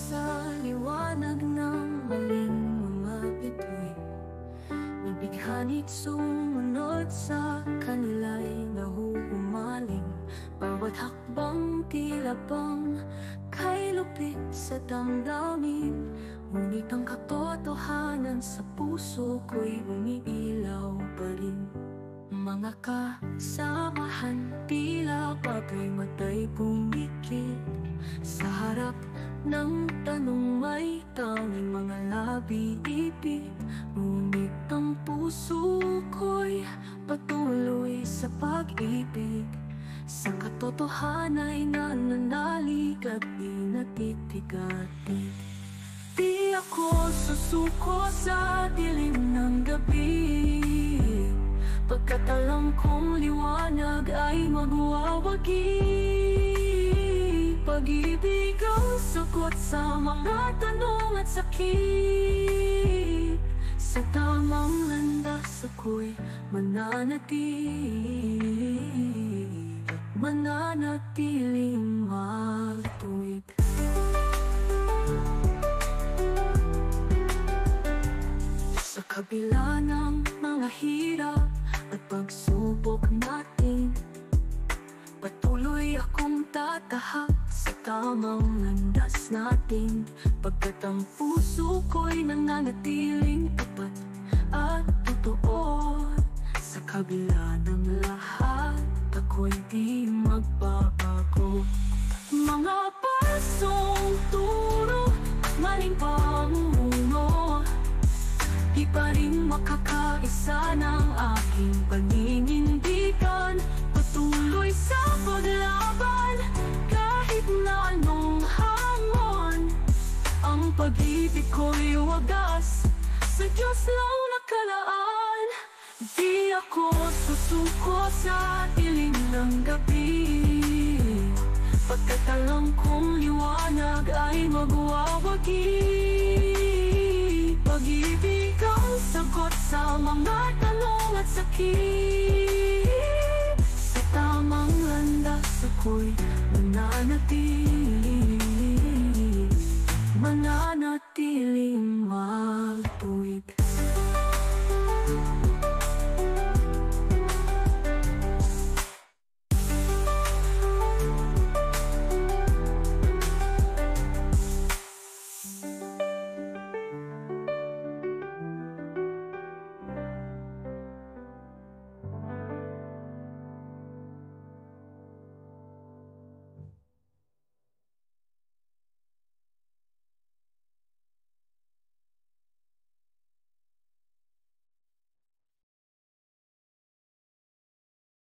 sa liwanag ng maling mga bituin. Nabighanit sumunod sa kanila'y nahuhumaling. Bawat hakbang tila bang kay lupit sa damdamin. Ngunit ang katotohanan sa puso ko'y umiilaw pa rin. Mga kasamahan tila bagay matay pumikit. Sa harap ng tanong may tanging mga labi-ibig. Ngunit ang puso ko'y patuloy sa pag-ibig. Sa katotohana'y nananalig at di natitigatig. Di ako susuko sa dilim ng gabi, pagkat alam kong liwanag ay magwawagi. Pag-ibig ang sagot sa mga tanong at sakit. Sa tamang landas ako'y mananatili at mananatiling magtuwid. Sa kabila ng mga hirap at pagsubok natin, patuloy akong tatahak sa tamang landas natin. Pagkat ang puso ko'y nananatiling tapat at totoo. Sa kabila ng lahat, ako'y di magbabago. Mga pasong turo, maling pamuno, di pa rin makakaisa ng aking paninindigan. Patuloy sa paglaban, kahit na anong hamon. Ang pag-ibig ko'y wagas, sa Diyos lang nakalaan. Di ako susuko sa dilim ng gabi, pagkat alam kong liwanag ay magwawagi. Pag-ibig ang sagot sa mga tanong at sakit.